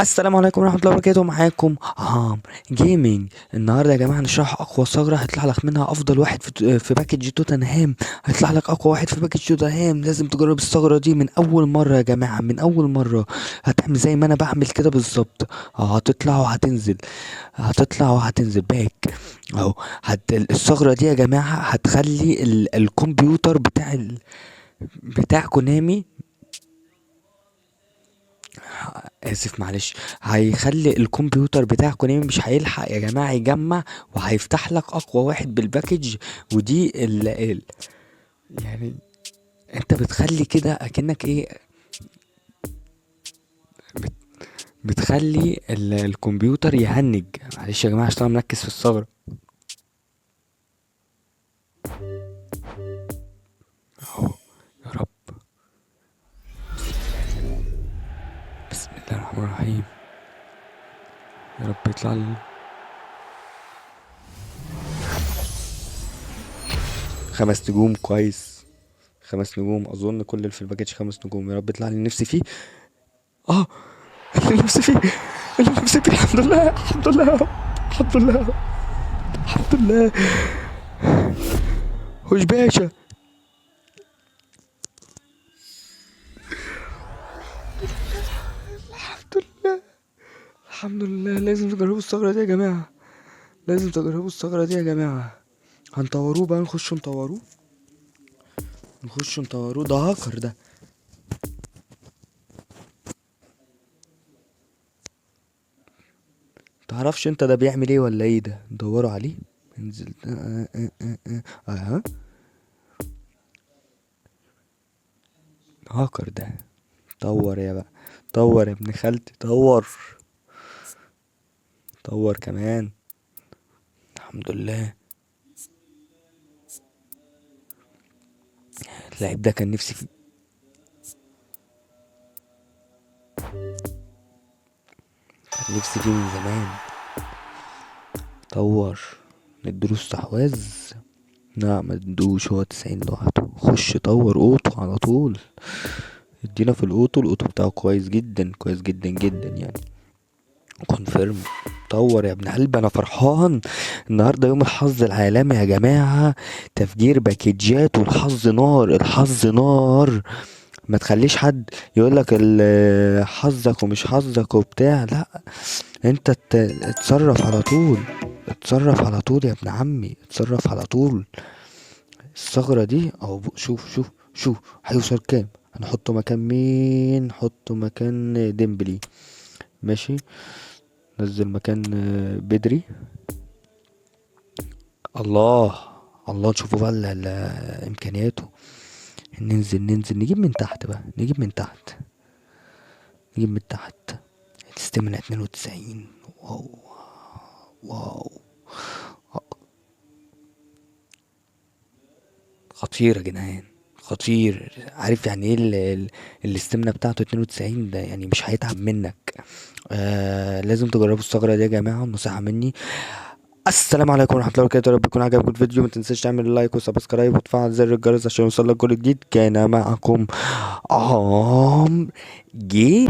السلام عليكم ورحمة الله وبركاته. معاكم جيمنج. النهارده يا جماعة هنشرح أقوى ثغرة هيطلع لك منها أفضل واحد في باكج توتنهام. هيطلع لك أقوى واحد في باكج توتنهام. لازم تجرب الثغرة دي من أول مرة يا جماعة، من أول مرة. هتعمل زي ما أنا بعمل كده بالظبط. هتطلع وهتنزل، هتطلع وهتنزل باك أهو. الثغرة دي يا جماعة هتخلي الكمبيوتر بتاع كونامي، اسف معلش، هيخلي الكمبيوتر بتاع كونامي مش هيلحق يا جماعه يجمع، وهيفتح لك اقوى واحد بالباكج. ودي يعني انت بتخلي كده اكنك ايه، بت بتخلي الكمبيوتر يهنج. معلش يا جماعه عشان انا مركز في الثغره اهو. يا رب، بسم الله الرحمن الرحيم. يا رب يطلع لي 5 نجوم. كويس، 5 نجوم. اظن كل اللي في الباكج 5 نجوم. يا رب يطلع لي نفسي فيه. اه، اللي نفسي فيه، اللي نفسي فيه. الحمد لله، الحمد لله يا رب، الحمد لله، الحمد لله. وش باشا، الحمد لله، الحمد لله. لازم تجربوا الثغرة دي يا جماعة، لازم تجربوا الثغرة دي يا جماعة. هنطوروه بقى، نخش نطوروه، نخش نطوروه. ده هاكر ده. متعرفش انت ده بيعمل ايه ولا ايه؟ ده دوروا عليه. انزل. هاكر ده. طور يا بقى، طور يا ابن خالتي، طور، طور كمان. الحمد لله. اللعيب ده كان نفسي فيه، كان نفسي فيه من زمان. طور. نديله استحواذ؟ لا ما تدوش، هو 90 لوحده. خش طور اوتو على طول. ادينا في الاوتو. الاوتو بتاعه كويس جدا، كويس جدا جدا يعني. كونفيرم. طور يا ابن قلبي، انا فرحان. النهارده يوم الحظ العالمي يا جماعه. تفجير باكيجات، والحظ نار، الحظ نار. ما تخليش حد يقولك حظك ومش حظك وبتاع، لا. انت اتصرف على طول، اتصرف على طول يا ابن عمي، اتصرف على طول. الثغرة دي اهو. شوف شوف شوف هيوصل كام. هنحطه مكان مين؟ نحطه مكان ديمبلي. ماشي. نزل مكان بدري. الله، الله. نشوفوا بقى امكانياته. ننزل، ننزل نجيب من تحت بقى، نجيب من تحت، نجيب من تحت. الاستمنة 92. واو، واو. خطير يا جدعان، خطير. عارف يعني ايه الاستمنة بتاعته 92 ده؟ يعني مش هيتعب منك. لازم تجربوا الثغرة دي يا جماعة، نصيحة مني. السلام عليكم ورحمة الله وبركاته. يا رب يكون عجبكم الفيديو. ما تنساش تعمل لايك وسبسكرايب وتفعل زر الجرس عشان يوصلك كل جديد. كان معكم عام جيم.